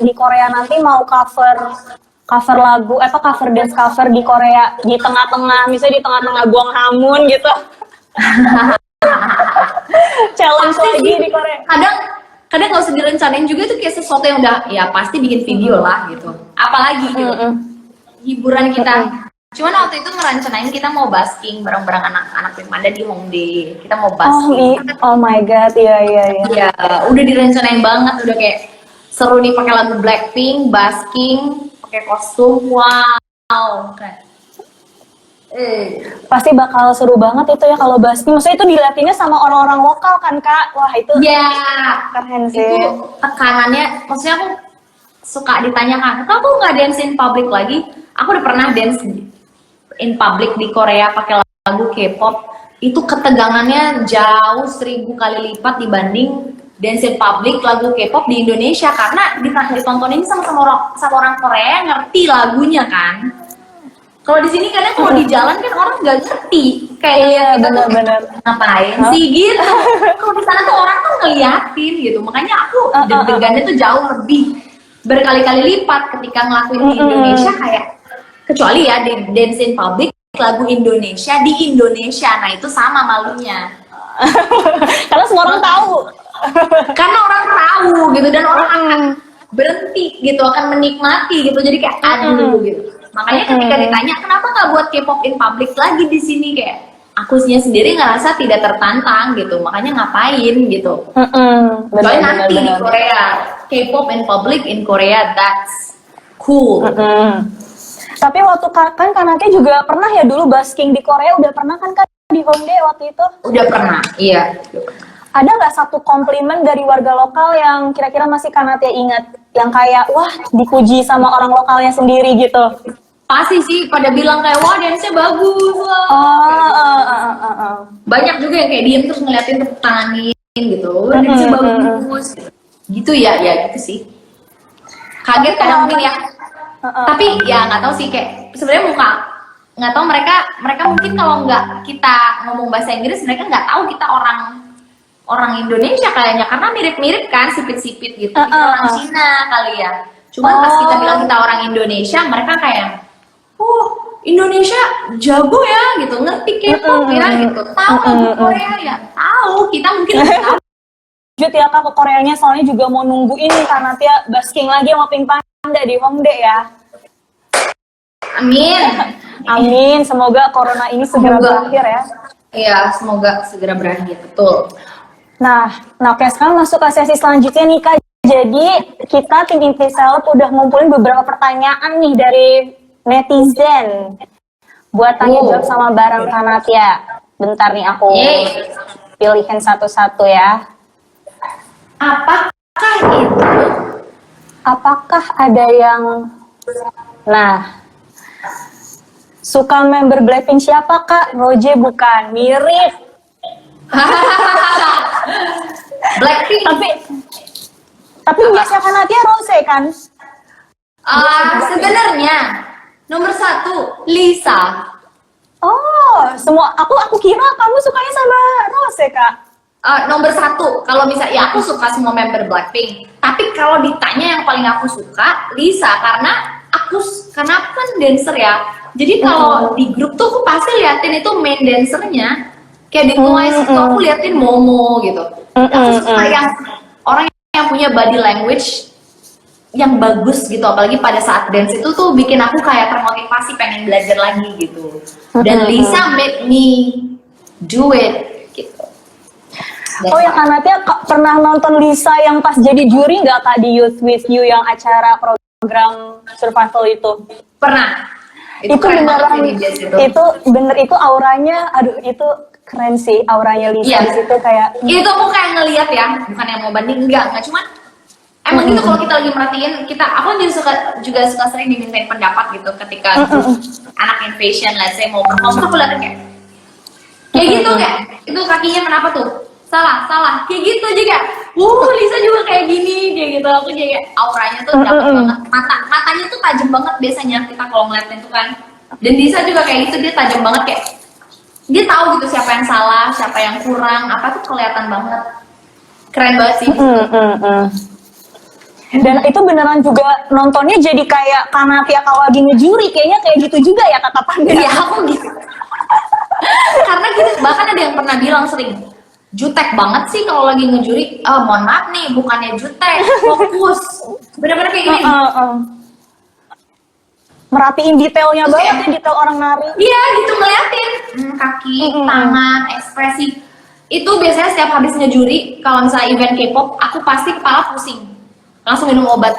di Korea nanti mau cover lagu, cover dance cover di Korea di tengah-tengah, misalnya di tengah-tengah Buang Hamun gitu. Challenge lagi di Korea. Kadang nggak usah direncanain juga, itu kayak sesuatu yang udah ya pasti bikin video lah gitu. Apalagi gitu hiburan kita. Cuman waktu itu ngerencanain kita mau basking bareng-bareng anak-anak Pink Panda di Hongdae. Kita mau basking. Oh my god, iya. Iya, udah direncanain banget, udah kayak seru nih pakai lagu Blackpink, basking, pakai kostum, wow, keren. Pasti bakal seru banget itu ya kalau basking. Maksudnya itu dilihatinnya sama orang-orang lokal kan Kak? Wah itu keren sih. Itu tekanannya, maksudnya aku suka ditanyakan, kamu nggak dance in public lagi? Aku udah pernah dance in public di Korea pakai lagu K-pop. Itu ketegangannya jauh 1000 kali lipat dibanding dance in public lagu K-pop di Indonesia, karena ditontonin sama orang Korea yang ngerti lagunya kan. Kalau di sini kadang kalau di jalan kan orang nggak ngerti, kayak benar-benar ngapain sih gitu. Kalau di sana tuh orang tuh ngeliatin gitu, makanya aku deg-degannya tuh jauh lebih berkali-kali lipat ketika ngelakuin di Indonesia, kayak kecuali ya di dance in public lagu Indonesia di Indonesia, nah itu sama malunya. Karena semua orang tahu. Karena orang tahu gitu, dan orang akan berhenti gitu, akan menikmati gitu, jadi kayak aduh gitu. Makanya ketika ditanya kenapa nggak buat K-pop in public lagi di sini, kayak aku sendiri ngerasa tidak tertantang gitu, makanya ngapain gitu. Soalnya nanti di Korea K-pop in public in Korea, that's cool. Tapi waktu kan Kanake juga pernah ya dulu basking di Korea, udah pernah kan Kak di Hongdae waktu itu? Udah pernah, iya. Ada nggak satu komplimen dari warga lokal yang kira-kira masih Kanate ingat, yang kayak wah dipuji sama orang lokalnya sendiri gitu? Pasti sih, pada bilang kayak wah dance-nya bagus wah. Banyak juga yang kayak diem terus ngeliatin tepuk tanganin gitu, dance-nya bagus gitu ya gitu sih. Kaget kadang mungkin ya. Tapi ya nggak tahu sih, kayak sebenarnya nggak tahu mereka mungkin kalau nggak kita ngomong bahasa Inggris, mereka nggak tahu kita orang Indonesia kayaknya, karena mirip-mirip kan, sipit-sipit gitu. Kita orang Cina kali ya. Cuman pas kita bilang kita orang Indonesia, mereka kayak Indonesia jago ya gitu, ngerti K-pop ya gitu, tahu lagu Korea ya, tahu, kita mungkin nggak tahu. Lanjut ya Kak ke Koreanya, soalnya juga mau nunggu ini karena Tia basking lagi sama Pink Panda di Hongdae ya. Amin, semoga corona ini segera berakhir ya. Iya, semoga segera berakhir, betul. Nah oke, sekarang masuk ke sesi selanjutnya nih Kak. Jadi kita tim Intiseleb udah ngumpulin beberapa pertanyaan nih dari netizen buat tanya jawab sama bareng Kanatia. Bentar nih aku pilihin satu-satu ya. Apakah ada yang suka member Blackpink siapa Kak? Roje bukan, mirip. Blackpink. Tapi biasanya Kanatia Rose kan? Sebenarnya nomor 1 Lisa. Aku kira kamu sukanya sama Rose Kak. Nomor 1 kalau misalnya ya aku suka semua member Blackpink. Tapi kalau ditanya yang paling aku suka Lisa, karena aku kan dancer ya. Jadi kalau di grup tuh aku pasti liatin itu main dancernya. Kayak di Twice itu aku liatin Momo gitu. Aku suka yang orang yang punya body language yang bagus gitu, apalagi pada saat dance itu tuh bikin aku kayak termotivasi pengen belajar lagi gitu. Dan Lisa made me do it gitu. Ya Kanatia pernah nonton Lisa yang pas jadi juri nggak Kak di Youth With You yang acara program program survival itu? Pernah. Itu keren banget beneran, sih di Jazz itu auranya, aduh itu keren sih auranya Lisa Iya. di situ kayak. Itu aku kayak ngeliat ya, bukan yang mau banding, enggak cuman emang gitu kalau kita lagi merhatiin, aku juga suka sering dimintain pendapat gitu ketika anak invasion, let's say mau perform, tuh aku liatin kayak gitu kayak, itu kakinya kenapa tuh? Salah, kayak gitu juga. Lisa juga kayak gini, kayak gitu. Aku kayak auranya tuh dapet banget. Matanya tuh tajam banget biasanya kita kalau ngeliatin tuh kan. Dan Lisa juga kayak gitu, dia tajam banget kayak dia tahu gitu siapa yang salah, siapa yang kurang, apa tuh kelihatan banget. Keren banget sih. Dan itu beneran juga nontonnya jadi kayak karena tiap kalau lagi ngejuri kayaknya kayak gitu juga ya kata Panda. Iya, aku gitu. Karena gitu, bahkan ada yang pernah bilang sering, jutek banget sih kalau lagi ngejuri. Mohon maaf nih, bukannya jutek, fokus. Bener-bener kayak gini. Merhatiin detailnya Terus banget kayak, ya, detail orang nari. Iya gitu ngeliatin kaki, tangan, ekspresi. Itu biasanya setiap habis ngejuri, kalau misalnya event K-pop, aku pasti kepala pusing. Langsung minum obat.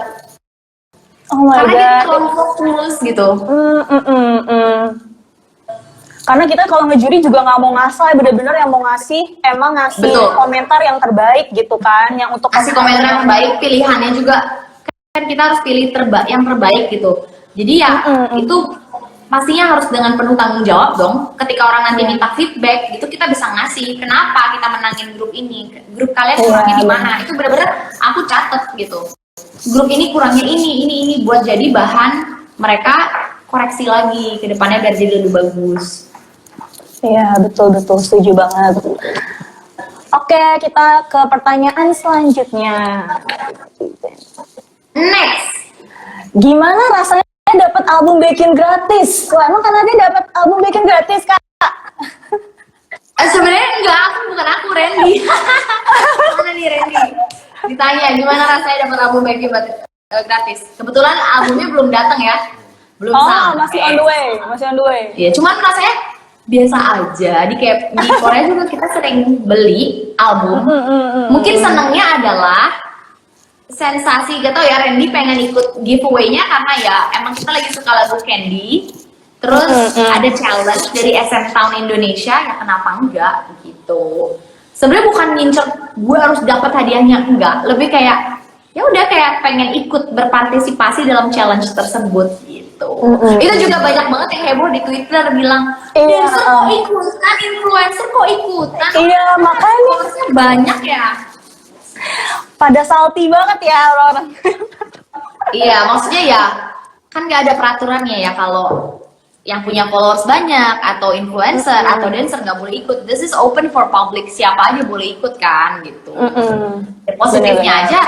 Oh my Karena god. dia terlalu fokus gitu. Karena kita kalau ngejuri juga nggak mau ngasal, bener-bener yang mau ngasih emang ngasih Betul. komentar yang terbaik gitu kan, yang untuk Kasih komentar yang terbaik, pilihannya juga kan kita harus pilih yang terbaik gitu. Jadi ya itu pastinya harus dengan penuh tanggung jawab dong. Ketika orang nanti minta feedback, itu kita bisa ngasih. Kenapa kita menangin grup ini? Grup kalian kurangnya di mana? Itu benar-benar aku catet gitu. Grup ini kurangnya ini buat jadi bahan mereka koreksi lagi ke depannya biar jadi lebih bagus. Iya, betul setuju banget. Oke, kita ke pertanyaan selanjutnya. Next, Gimana rasanya dapat album Backing gratis? Wah, emang kan dia dapat album Backing gratis, Kak? sebenarnya enggak, bukan aku, Randy. Mana nih Randy? Ditanya gimana rasanya dapat album Becky gratis. Kebetulan albumnya belum datang ya, belum sampai. Masih on the way. Ya, cuman rasanya biasa aja. Di Korea juga kita sering beli album. Mungkin senangnya adalah sensasi, gak tau ya, Randy pengen ikut giveaway-nya karena ya emang kita lagi suka lagu Candy. Terus ada challenge dari SM Town Indonesia, ya kenapa enggak gitu. Sebenarnya bukan ngincer gue harus dapat hadiahnya, enggak. Lebih kayak ya udah kayak pengen ikut berpartisipasi dalam challenge tersebut gitu. Itu juga banyak banget yang heboh di Twitter bilang, dancer kok ikutan, influencer kok ikutan. Iya, makanya banyak ya. Pada salty banget ya orang-orang. Iya, maksudnya ya kan nggak ada peraturannya ya kalau yang punya followers banyak atau influencer atau dancer nggak boleh ikut. This is open for public, siapa aja boleh ikut kan gitu. Ya, positifnya aja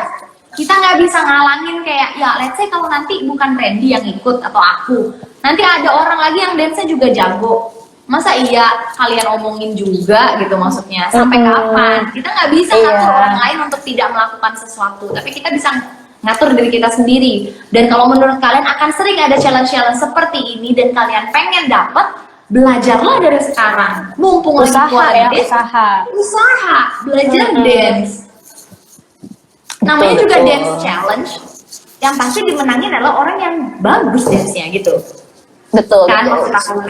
kita nggak bisa ngalangin kayak ya let's say kalau nanti bukan Randy yang ikut atau aku, nanti ada orang lagi yang dance juga jago, masa iya kalian omongin juga gitu, maksudnya sampai kapan? Kita nggak bisa ngatur orang lain untuk tidak melakukan sesuatu, tapi kita bisa ngatur diri kita sendiri. Dan kalau menurut kalian akan sering ada challenge-challenge seperti ini dan kalian pengen dapet, belajarlah dari sekarang. Mumpung Usaha ya, dance, usaha, belajar dance. Namanya juga dance challenge. Yang pasti dimenangin adalah orang yang bagus dance-nya gitu. Betul. Kan maksud aku.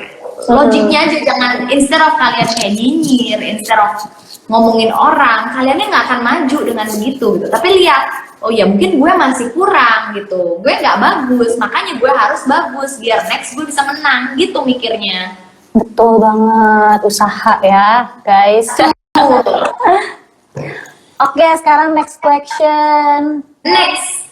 Logiknya aja, jangan instead of kalian kayak nyinyir, instead of ngomongin orang, kaliannya nggak akan maju dengan begitu gitu. Tapi lihat, oh ya mungkin gue masih kurang gitu, gue nggak bagus, makanya gue harus bagus biar next gue bisa menang gitu mikirnya. Betul banget, usaha ya guys. Oke, sekarang next question. Next,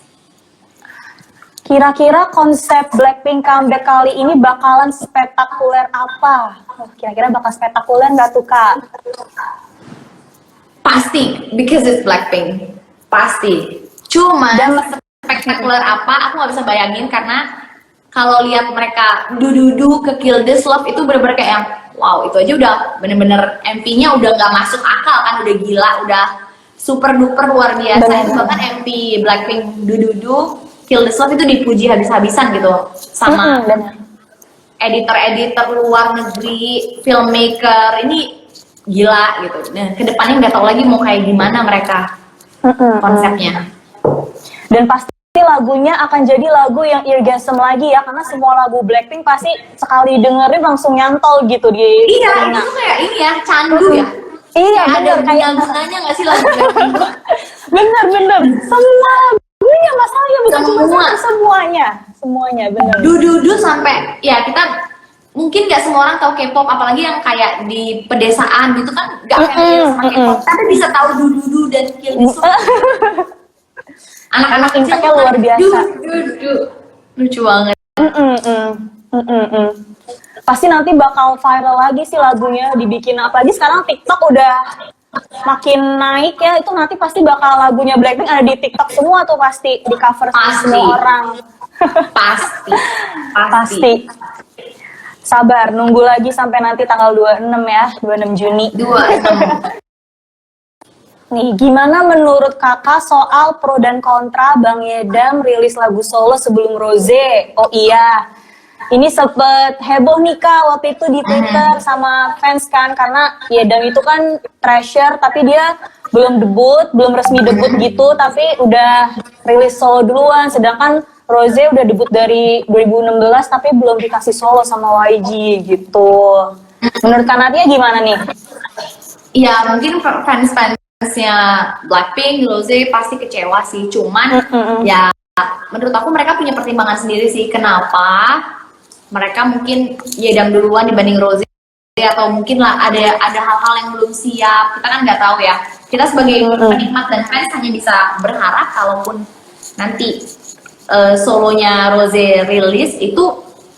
Kira-kira konsep Blackpink comeback kali ini bakalan spektakuler apa? Kira-kira bakal spektakuler nggak tuh Kak? pasti, because it's Blackpink, pasti. Cuma spektakuler apa, aku nggak bisa bayangin karena kalau lihat mereka dududu ke Kill This Love itu bener-bener kayak yang wow, itu aja udah bener-bener MV-nya udah nggak masuk akal kan, udah gila, udah super duper luar biasa. Itu bahkan MV Blackpink dududu Kill This Love itu dipuji habis-habisan gitu sama editor-editor luar negeri, filmmaker, ini gila gitu. Nah, kedepannya nggak tahu lagi mau kayak gimana mereka konsepnya. Dan pasti pasti lagunya akan jadi lagu yang eargasm lagi ya, karena semua lagu Blackpink pasti sekali dengerin langsung nyantol gitu di Iya, telinga. itu tuh kayak ini ya, candu ya. Iya, Kayak ada bener, kayak guna-gunanya nggak sih lagu Blackpink tuh? bener. Semua lagunya masalahnya bukan cuma Semua. satu, semuanya bener. Du sampai ya kita mungkin nggak semua orang tahu K-pop, apalagi yang kayak di pedesaan gitu kan nggak familiar sama K-pop, tapi bisa tahu du dan Kyuhyun. Anak-anak kecil Impact-nya tuh luar kan, biasa. du. Lucu banget. Pasti nanti bakal viral lagi sih lagunya dibikin, apalagi sekarang TikTok udah makin naik ya, itu nanti pasti bakal lagunya Blackpink ada di TikTok semua tuh, pasti di cover sama Pasti. semua orang. Pasti. Sabar, nunggu lagi sampai nanti tanggal 26 ya, 26 Juni. 26. Nih, gimana menurut kakak soal pro dan kontra Bang Yedam rilis lagu solo sebelum Rose? Oh iya, ini sempet heboh nih Kak waktu itu di Twitter sama fans kan, karena Yedam itu kan treasure tapi dia belum resmi debut gitu, tapi udah rilis solo duluan, sedangkan Rose udah debut dari 2016 tapi belum dikasih solo sama YG gitu. Menurut Kak Natia gimana nih? Ya mungkin fansnya Blackpink, Rose pasti kecewa sih. Cuman ya menurut aku mereka punya pertimbangan sendiri sih kenapa mereka mungkin Yedam duluan dibanding Rose, atau mungkin lah ada hal-hal yang belum siap. Kita kan nggak tahu ya. Kita sebagai penikmat dan fans hanya bisa berharap kalaupun nanti solonya Rose rilis itu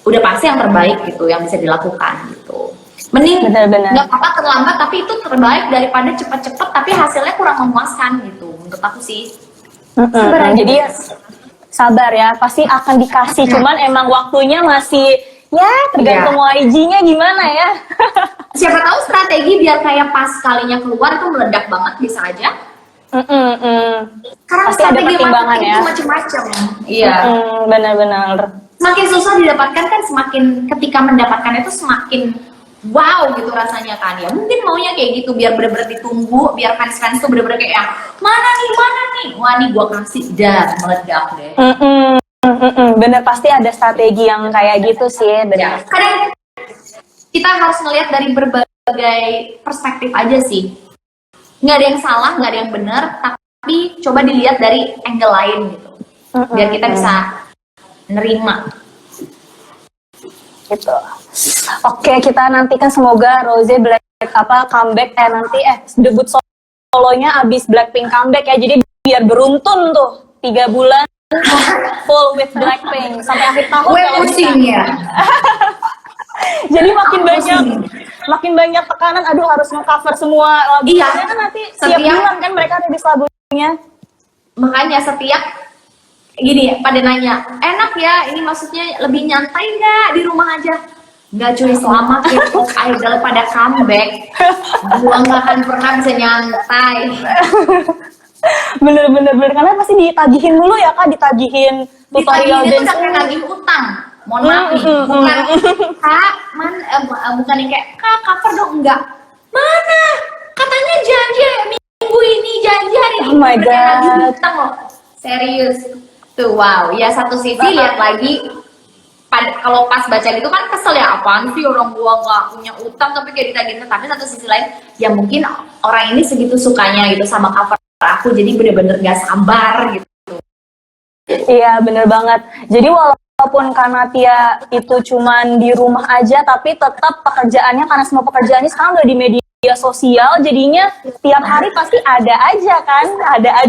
udah pasti yang terbaik gitu yang bisa dilakukan gitu. Mending nggak apa-apa terlambat tapi itu terbaik daripada cepet-cepet tapi hasilnya kurang memuaskan gitu menurut aku sih. Jadi ya, sabar ya, pasti akan dikasih, cuman emang waktunya masih ya tergantung YG-nya gimana ya. Siapa tahu strategi biar kayak pas kalinya keluar itu meledak banget bisa aja. Karena pasti ada pertimbangan ya. itu macam-macam. Iya. Benar-benar. Semakin susah didapatkan kan semakin ketika mendapatkan itu semakin wow gitu rasanya kan ya. Mungkin maunya kayak gitu biar bener-bener ditunggu, biar fans-fans tuh bener-bener kayak yang mana nih, wah nih gua kasih dan meledak deh. Bener, pasti ada strategi yang kayak gitu sih. Ya. Kadang kita harus ngelihat dari berbagai perspektif aja sih. Nggak ada yang salah, nggak ada yang benar, tapi coba dilihat dari angle lain gitu, biar kita bisa nerima. Gitu. Oke, kita nantikan semoga Rose comeback debut solonya abis Blackpink comeback ya. Jadi biar beruntun tuh 3 bulan full with Blackpink sampai akhir tahun. Gue pusing ya. Jadi makin banyak tekanan, aduh harus nge-cover semua lagu. Iya. Karena kan nanti setiap bulan kan mereka rilis lagunya. Makanya setiap gini pada nanya, enak ya ini maksudnya lebih nyantai nggak di rumah aja? Nggak cuy, selama K-pop idol pada comeback gua nggak akan pernah bisa nyantai. Bener karena pasti ditagihin dulu ya Kak, ditagihin tutorial Ditagihin itu dance. udah kayak nagih utang. Mohon maaf nih, bukan Kak, bukan yang kayak Kak cover dong, enggak. Mana? Katanya janji ya, minggu ini janji hari ini. Oh my Udah kayak nagih God. utang loh. Serius. Tuh wow, ya satu sisi lihat lagi kalau pas baca gitu kan kesel ya, apaan sih orang gua nggak punya utang tapi kayak ditagihin. Tapi satu sisi lain ya mungkin orang ini segitu sukanya gitu sama cover aku, jadi bener-bener gak sabar gitu. Iya bener banget. Jadi walaupun Kanatia itu cuman di rumah aja, tapi tetap pekerjaannya, karena semua pekerjaannya sekarang udah di media sosial, jadinya tiap hari pasti ada aja kan,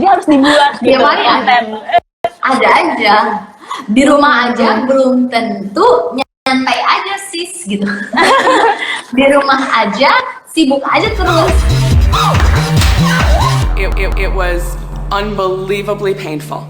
harus dibuat Tiap gitu hari konten. Ada aja di rumah aja belum tentu nyantai aja sis gitu. Di rumah aja sibuk aja terus. It was unbelievably painful.